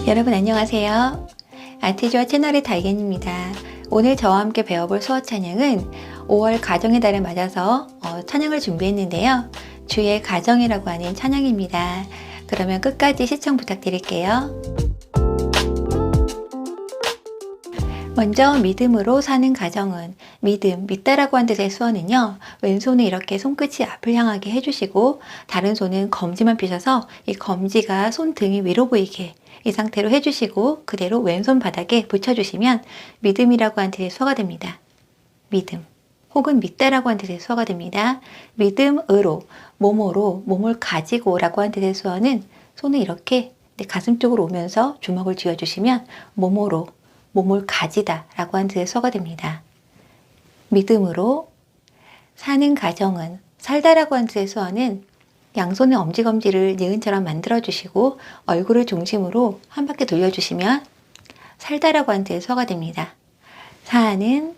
여러분 안녕하세요. 아티주아 채널의 달겐입니다. 오늘 저와 함께 배워볼 수어 찬양은 5월 가정의 달을 맞아서 찬양을 준비했는데요. 주의 가정이라고 하는 찬양입니다. 그러면 끝까지 시청 부탁드릴게요. 먼저 믿음으로 사는 가정은 믿다라고 한 뜻의 수어는요. 왼손은 이렇게 손끝이 앞을 향하게 해주시고 다른 손은 검지만 펴셔서 이 검지가 손등이 위로 보이게 이 상태로 해주시고 그대로 왼손 바닥에 붙여주시면 믿음이라고 한 뜻의 수어가 됩니다. 믿음 혹은 믿다라고 한 뜻의 수어가 됩니다. 믿음으로 몸을 가지고 라고 한 뜻의 수어는 손을 이렇게 가슴 쪽으로 오면서 주먹을 쥐어주시면 몸을 가지다 라고 한 뜻의 수어가 됩니다. 믿음으로 사는 가정은 살다라고 한 뜻의 수어는 양손의 엄지검지를 니은처럼 만들어주시고 얼굴을 중심으로 한 바퀴 돌려주시면 살다라고 한 뜻의 수어가 됩니다. 사는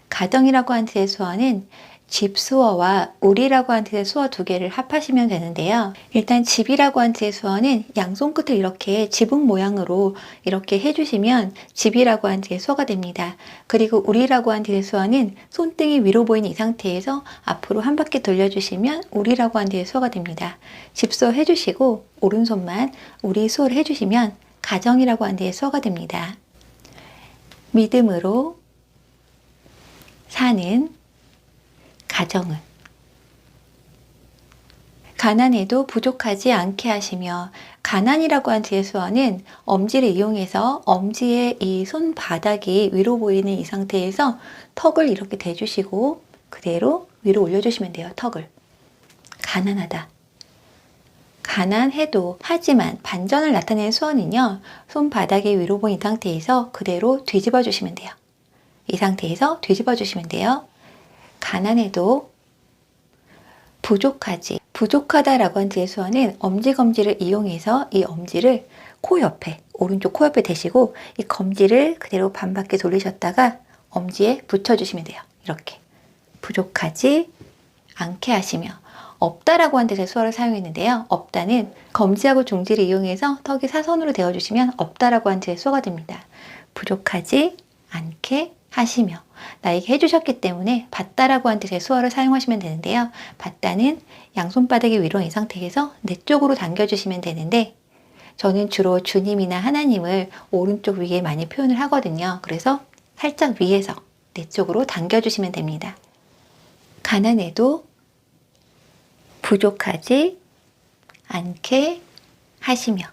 가정이라고 한 뜻의 수어는 집수어와 우리라고 한 뜻의 수어 두 개를 합하시면 되는데요. 일단 집이라고 한 뜻의 수어는 양손 끝을 이렇게 지붕 모양으로 이렇게 해주시면 집이라고 한 뜻의 수어가 됩니다. 그리고 우리라고 한 뜻의 수어는 손등이 위로 보이는 이 상태에서 앞으로 한 바퀴 돌려주시면 우리라고 한 뜻의 수어가 됩니다. 집수어 해주시고 오른손만 우리 수어를 해주시면 가정이라고 한 뜻의 수어가 됩니다. 믿음으로 사는 가정은 가난해도 부족하지 않게 하시며 가난이라고 한 뜻의 수어는 엄지를 이용해서 엄지의 이 손바닥이 위로 보이는 이 상태에서 턱을 이렇게 대주시고 그대로 위로 올려주시면 돼요. 턱을. 가난하다. 가난해도 하지만 반전을 나타내는 수어는요. 손바닥이 위로 보이는 이 상태에서 그대로 뒤집어 주시면 돼요. 이 상태에서 뒤집어 주시면 돼요. 가난해도 부족하다라고 한 뜻의 수어는 엄지검지를 이용해서 이 엄지를 코 옆에, 오른쪽 코 옆에 대시고 이 검지를 그대로 반바퀴 돌리셨다가 엄지에 붙여주시면 돼요. 이렇게. 부족하지 않게 하시며 없다라고 한 뜻의 수어를 사용했는데요. 없다는 검지하고 중지를 이용해서 턱이 사선으로 대어주시면 없다라고 한 뜻의 수어가 됩니다. 부족하지 않게 하시며 나에게 해주셨기 때문에 받다라고 한 뜻의 수어를 사용하시면 되는데요. 받다는 양손바닥이 위로 이 상태에서 내 쪽으로 당겨주시면 되는데 저는 주로 주님이나 하나님을 오른쪽 위에 많이 표현을 하거든요. 그래서 살짝 위에서 내 쪽으로 당겨주시면 됩니다. 가난해도 부족하지 않게 하시며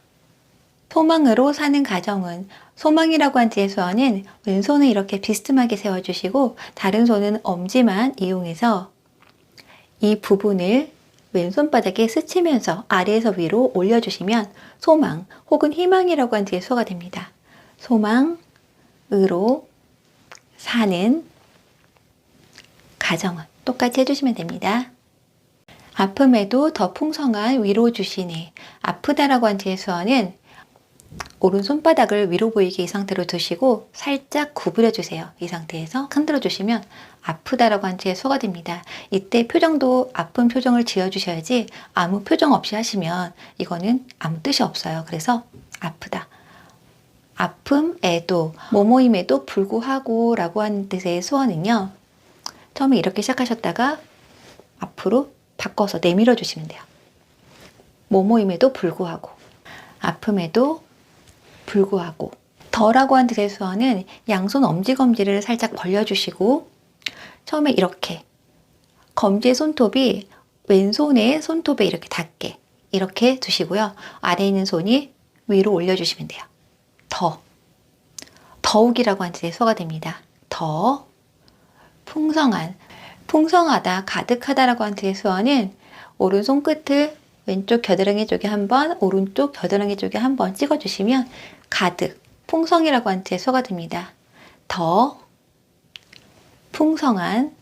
소망으로 사는 가정은 소망이라고 한 뜻의 수어는 왼손을 이렇게 비스듬하게 세워주시고 다른 손은 엄지만 이용해서 이 부분을 왼손바닥에 스치면서 아래에서 위로 올려주시면 소망 혹은 희망이라고 한 뜻의 수어가 됩니다. 소망으로 사는 가정은 똑같이 해주시면 됩니다. 아픔에도 더 풍성한 위로 주시네. 아프다라고 한 뜻의 수어는 오른손바닥을 위로 보이게 이 상태로 두시고 살짝 구부려 주세요. 이 상태에서 흔들어 주시면 아프다라고 한 뜻의 수어가 됩니다. 이때 표정도 아픈 표정을 지어 주셔야지 아무 표정 없이 하시면 이거는 아무 뜻이 없어요. 그래서 아프다. 아픔에도 뭐뭐임에도 불구하고 라고 하는 뜻의 수어는요. 처음에 이렇게 시작하셨다가 앞으로 바꿔서 내밀어 주시면 돼요. 뭐뭐임에도 불구하고 아픔에도 불구하고 더라고 한 뜻의 수어는 양손 엄지검지를 살짝 벌려주시고 처음에 이렇게 검지의 손톱이 왼손의 손톱에 이렇게 닿게 이렇게 두시고요. 아래에 있는 손이 위로 올려주시면 돼요. 더욱이라고 한 뜻의 수어가 됩니다. 더 풍성하다, 가득하다라고 한 뜻의 수어는 오른손 끝을 왼쪽 겨드랑이 쪽에 한번, 오른쪽 겨드랑이 쪽에 한번 찍어주시면 가득, 풍성이라고 한 뜻의 수어가 됩니다. 더 풍성한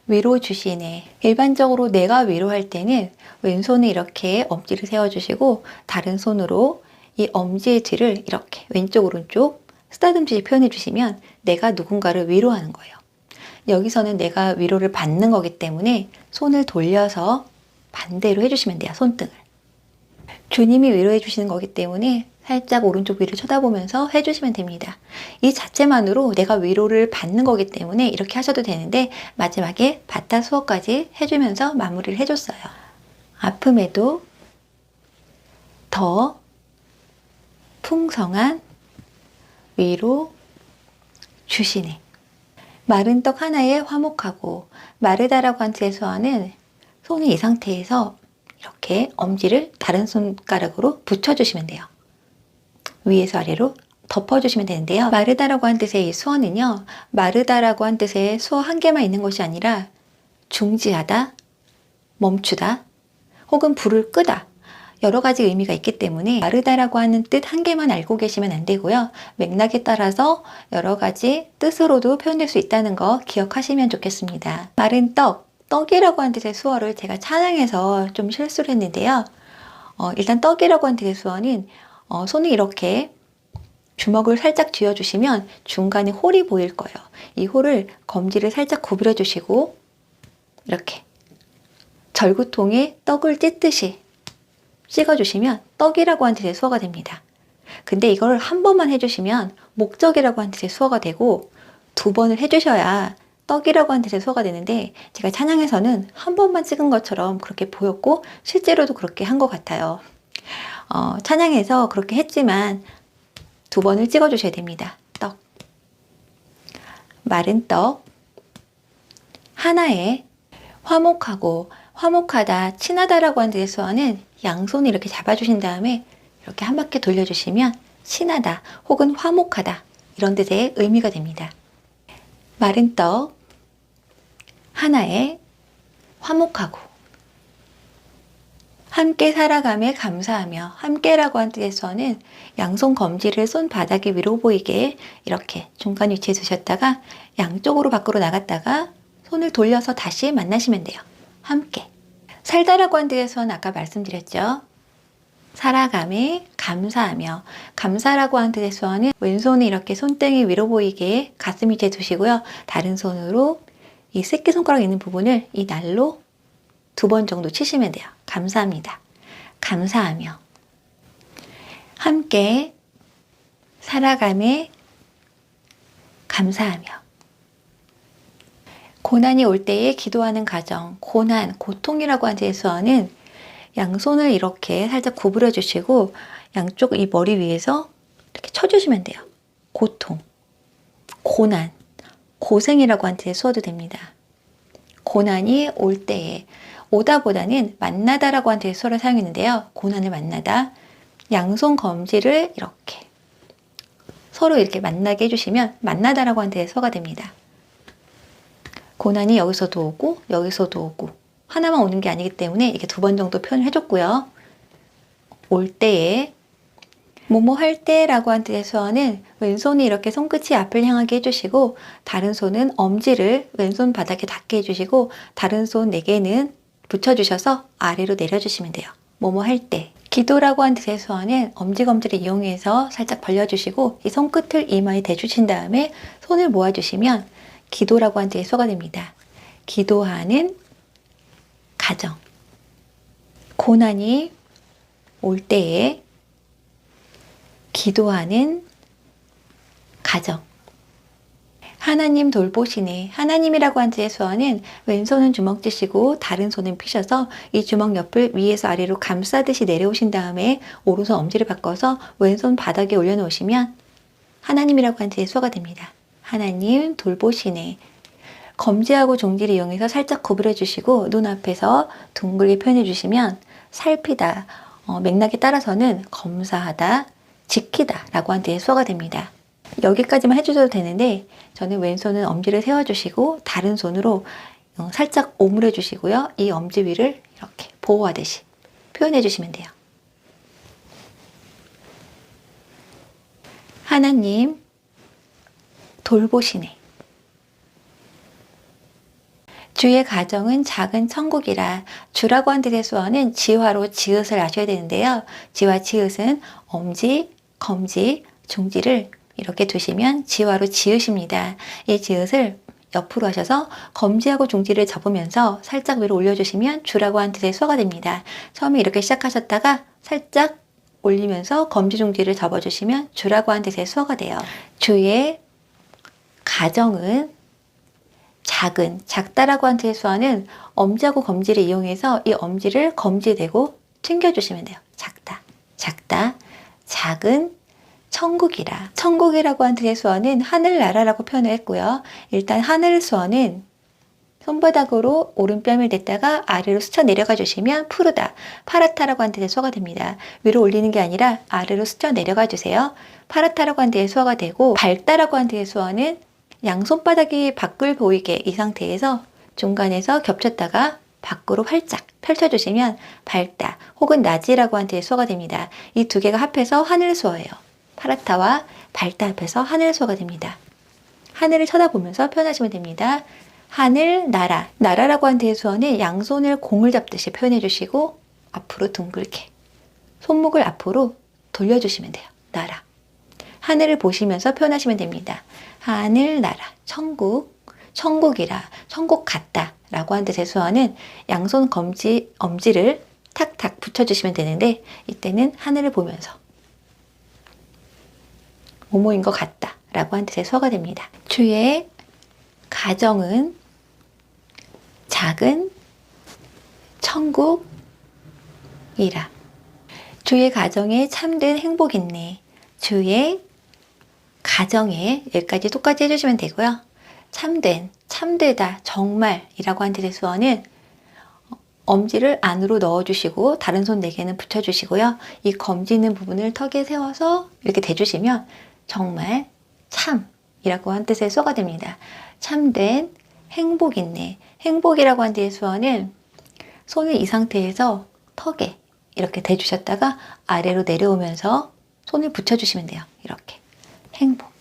위로 주시네. 일반적으로 내가 위로할 때는 왼손에 이렇게 엄지를 세워주시고 다른 손으로 이 엄지의 뒤를 이렇게 왼쪽 오른쪽 쓰다듬듯이 표현해 주시면 내가 누군가를 위로하는 거예요. 여기서는 내가 위로를 받는 거기 때문에 손을 돌려서 반대로 해주시면 돼요. 손등을. 주님이 위로해 주시는 거기 때문에 살짝 오른쪽 위를 쳐다보면서 해주시면 됩니다. 이 자체만으로 내가 위로를 받는 거기 때문에 이렇게 하셔도 되는데 마지막에 바타 수어까지 해주면서 마무리를 해줬어요. 아픔에도 더 풍성한 위로 주시네. 마른 떡 하나에 화목하고 마르다라고 한 뜻의 수어는 손이 이 상태에서 이렇게 엄지를 다른 손가락으로 붙여주시면 돼요. 위에서 아래로 덮어주시면 되는데요. 마르다라고 한 뜻의 이 수어는요, 마르다라고 한 뜻의 수어 한 개만 있는 것이 아니라 중지하다, 멈추다, 혹은 불을 끄다, 여러 가지 의미가 있기 때문에 마르다라고 하는 뜻 한 개만 알고 계시면 안 되고요. 맥락에 따라서 여러 가지 뜻으로도 표현될 수 있다는 거 기억하시면 좋겠습니다. 마른 떡, 떡이라고 하는 뜻의 수어를 제가 찬양해서 좀 실수를 했는데요. 일단 떡이라고 하는 뜻의 수어는 손을 이렇게 주먹을 살짝 쥐어주시면 중간에 홀이 보일 거예요. 이 홀을 검지를 살짝 구부려 주시고 이렇게 절구통에 떡을 찢듯이 찍어주시면 떡이라고 하는 뜻의 수어가 됩니다. 근데 이걸 한 번만 해주시면 목적이라고 하는 뜻의 수어가 되고 두 번을 해주셔야 떡이라고 하는 뜻의 수어가 되는데 제가 찬양에서는 한 번만 찍은 것처럼 그렇게 보였고 실제로도 그렇게 한 것 같아요. 찬양에서 그렇게 했지만 두 번을 찍어주셔야 됩니다. 떡, 마른 떡 하나에 화목하고 화목하다, 친하다라고 하는 뜻의 수어는 양손을 이렇게 잡아주신 다음에 이렇게 한 바퀴 돌려주시면 친하다 혹은 화목하다 이런 뜻의 의미가 됩니다. 마른 떡 하나에 화목하고 함께 살아감에 감사하며 함께라고 하는 뜻의 수어는 양손 검지를 손바닥 위로 보이게 이렇게 중간 위치에 두셨다가 양쪽으로 밖으로 나갔다가 손을 돌려서 다시 만나시면 돼요. 함께. 살다라고 한 뜻에서는 아까 말씀드렸죠. 살아감에 감사하며 감사라고 한 뜻의 수어는 왼손을 이렇게 손등이 위로 보이게 가슴 위치에 두시고요. 다른 손으로 이 새끼손가락 있는 부분을 이 날로 두 번 정도 치시면 돼요. 감사합니다. 감사하며 함께 살아감에 감사하며 고난이 올 때에 기도하는 가정, 고난, 고통이라고 하는 뜻의 수어는 양손을 이렇게 살짝 구부려 주시고 양쪽 이 머리 위에서 이렇게 쳐주시면 돼요. 고통, 고난, 고생이라고 하는 뜻의 수어도 됩니다. 고난이 올 때에 오다보다는 만나다라고 하는 뜻의 수어를 사용했는데요. 고난을 만나다, 양손 검지를 이렇게 서로 이렇게 만나게 해주시면 만나다라고 하는 뜻의 수어가 됩니다. 고난이 여기서도 오고 여기서도 오고 하나만 오는 게 아니기 때문에 이렇게 두 번 정도 표현을 해줬고요. 올 때에 뭐뭐 할 때라고 한 뜻의 수어는 왼손이 이렇게 손끝이 앞을 향하게 해주시고 다른 손은 엄지를 왼손 바닥에 닿게 해주시고 다른 손 4개는 붙여주셔서 아래로 내려주시면 돼요. 뭐뭐 할 때. 기도라고 한 뜻의 수어는 엄지검지를 이용해서 살짝 벌려주시고 이 손끝을 이마에 대주신 다음에 손을 모아주시면 기도라고 한 뜻의 수어가 됩니다. 기도하는 가정. 고난이 올 때에 기도하는 가정. 하나님 돌보시네. 하나님이라고 한 뜻의 수어는 왼손은 주먹 쥐시고 다른 손은 펴셔서 이 주먹 옆을 위에서 아래로 감싸듯이 내려오신 다음에 오른손 엄지를 바꿔서 왼손 바닥에 올려놓으시면 하나님이라고 한 뜻의 수어가 됩니다. 하나님 돌보시네. 검지하고 종지를 이용해서 살짝 구부려 주시고 눈앞에서 둥글게 표현해 주시면 살피다, 맥락에 따라서는 검사하다, 지키다 라고 한 뜻의 수어가 됩니다. 여기까지만 해주셔도 되는데 저는 왼손은 엄지를 세워주시고 다른 손으로 살짝 오므려 주시고요. 이 엄지 위를 이렇게 보호하듯이 표현해 주시면 돼요. 하나님 돌보시네. 주의 가정은 작은 천국이라. 주라고 한 뜻의 수어는 지화로 지읒을 아셔야 되는데요. 지와 지읒은 엄지, 검지, 중지를 이렇게 두시면 지화로 지읒입니다. 이 지읒을 옆으로 하셔서 검지하고 중지를 접으면서 살짝 위로 올려주시면 주라고 하는 뜻의 수어가 됩니다. 처음에 이렇게 시작하셨다가 살짝 올리면서 검지 중지를 접어주시면 주라고 하는 뜻의 수어가 돼요. 주의 가정은 작은, 작다라고 하는 뜻의 수어는 엄지하고 검지를 이용해서 이 엄지를 검지에 대고 튕겨주시면 돼요. 작다, 작다, 작은 천국이라. 천국이라고 하는 뜻의 수어는 하늘나라라고 표현을 했고요. 일단 하늘 수어는 손바닥으로 오른뺨을 댔다가 아래로 스쳐 내려가 주시면 푸르다, 파랗다라고 하는 뜻의 수어가 됩니다. 위로 올리는 게 아니라 아래로 스쳐 내려가 주세요. 파랗다라고 하는 뜻의 수어가 되고, 밝다라고 하는 뜻의 수어는 양손바닥이 밖을 보이게 이 상태에서 중간에서 겹쳤다가 밖으로 활짝 펼쳐주시면 밝다 혹은 낮이라고 하는 뜻의 수어가 됩니다. 이 두 개가 합해서 하늘 수어예요. 파랗다와 밝다 합해서 하늘 수어가 됩니다. 하늘을 쳐다보면서 표현하시면 됩니다. 하늘, 나라. 나라라고 하는 뜻의 수어는 양손을 공을 잡듯이 표현해 주시고 앞으로 둥글게 손목을 앞으로 돌려주시면 돼요. 나라. 하늘을 보시면서 표현하시면 됩니다. 하늘, 나라, 천국, 천국이라, 천국 같다 라고 하는 뜻의 수어는 양손 엄지를 탁탁 붙여주시면 되는데, 이때는 하늘을 보면서 뭐뭐인 것 같다 라고 하는 뜻의 수어가 됩니다. 주의 가정은 작은 천국이라. 주의 가정에 참된 행복 있네. 주의 가정에, 여기까지 똑같이 해주시면 되고요. 참된, 참되다, 정말이라고 하는 뜻의 수어는 엄지를 안으로 넣어주시고 다른 손 4개는 붙여주시고요. 이 검지 있는 부분을 턱에 세워서 이렇게 대주시면 정말, 참이라고 하는 뜻의 수어가 됩니다. 참된, 행복 있네. 행복이라고 하는 뜻의 수어는 손을 이 상태에서 턱에 이렇게 대주셨다가 아래로 내려오면서 손을 붙여주시면 돼요. 이렇게. 행복.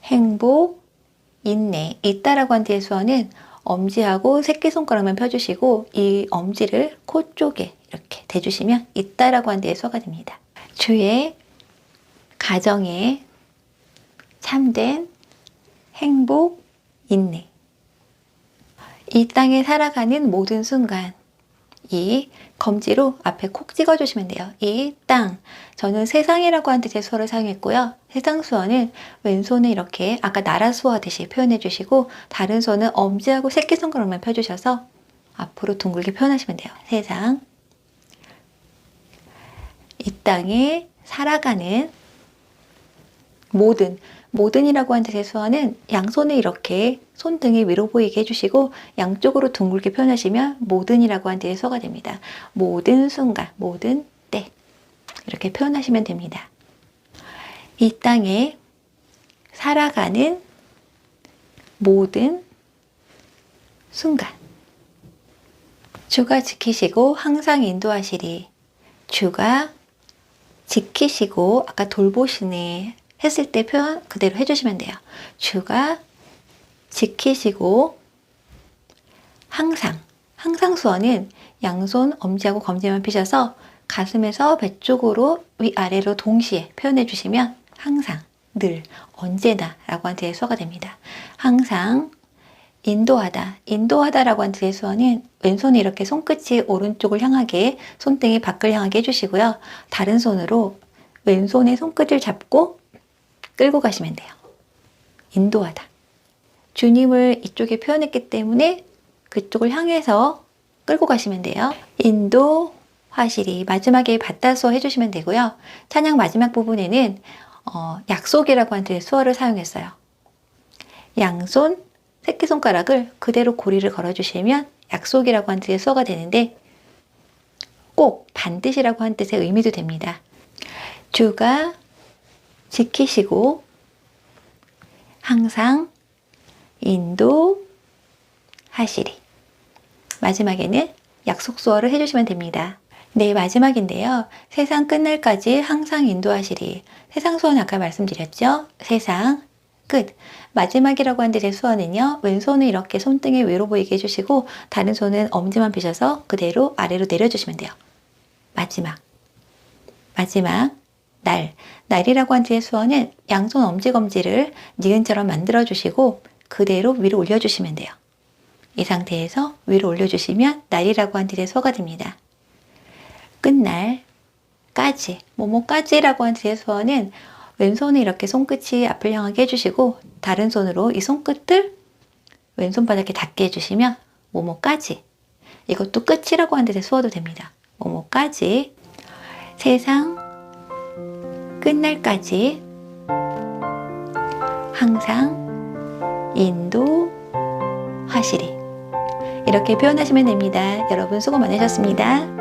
행복, 있네. 있다라고 하는 뜻의 수어는 엄지하고 새끼손가락만 펴주시고 이 엄지를 코 쪽에 이렇게 대주시면 있다라고 하는 뜻의 수어가 됩니다. 주의 가정에 참된 행복 있네. 이 땅에 살아가는 모든 순간, 이 검지로 앞에 콕 찍어주시면 돼요. 이 땅. 저는 세상이라고 하는 뜻의 수어를 사용했고요. 세상 수어는 왼손을 이렇게 아까 나라 수어 하듯이 표현해 주시고 다른 손은 엄지하고 새끼손가락만 펴주셔서 앞으로 둥글게 표현하시면 돼요. 세상. 이 땅에 살아가는 모든이라고 하는 뜻의 수어는 양손을 이렇게 손등이 위로 보이게 해주시고 양쪽으로 둥글게 표현하시면 모든이라고 하는 뜻의 수어가 됩니다. 모든 순간, 모든 때 이렇게 표현하시면 됩니다. 이 땅에 살아가는 모든 순간, 주가 지키시고 항상 인도하시리. 주가 지키시고, 아까 돌보시네 했을 때 표현 그대로 해주시면 돼요. 주가 지키시고 항상 수어는 양손 엄지하고 검지만 펴셔서 가슴에서 배 쪽으로 위아래로 동시에 표현해 주시면 항상, 늘, 언제나 라고 하는 뜻의 수어가 됩니다. 항상 인도하다라고 하는 뜻의 수어는 왼손이 이렇게 손끝이 오른쪽을 향하게, 손등이 밖을 향하게 해주시고요. 다른 손으로 왼손의 손끝을 잡고 끌고 가시면 돼요. 인도하다. 주님을 이쪽에 표현했기 때문에 그쪽을 향해서 끌고 가시면 돼요. 인도하시리. 마지막에 받다수어 해주시면 되고요. 찬양 마지막 부분에는 약속이라고 하는 뜻의 수어를 사용했어요. 양손, 새끼손가락을 그대로 고리를 걸어주시면 약속이라고 하는 뜻의 수어가 되는데 꼭, 반드시라고 하는 뜻의 의미도 됩니다. 주가 지키시고 항상 인도하시리. 마지막에는 약속 수어를 해주시면 됩니다. 네, 마지막인데요. 세상 끝날까지 항상 인도하시리. 세상 수어는 아까 말씀드렸죠? 세상 끝. 마지막이라고 하는 뜻의 수어는요. 왼손을 이렇게 손등에 위로 보이게 해주시고 다른 손은 엄지만 펴셔서 그대로 아래로 내려주시면 돼요. 마지막. 날이라고 하는 뜻의 수어는 양손 엄지검지를 니은처럼 만들어 주시고 그대로 위로 올려주시면 돼요. 이 상태에서 위로 올려주시면 날이라고 한 뜻의 수어가 됩니다. 끝날까지, 뭐뭐까지라고 한 뜻의 수어는 왼손을 이렇게 손끝이 앞을 향하게 해주시고 다른 손으로 이 손끝을 왼손바닥에 닿게 해주시면 뭐뭐까지, 이것도 끝이라고 한 뜻의 수어도 됩니다. 뭐뭐까지, 세상 끝날까지 항상 인도하시리, 이렇게 표현하시면 됩니다. 여러분 수고 많으셨습니다.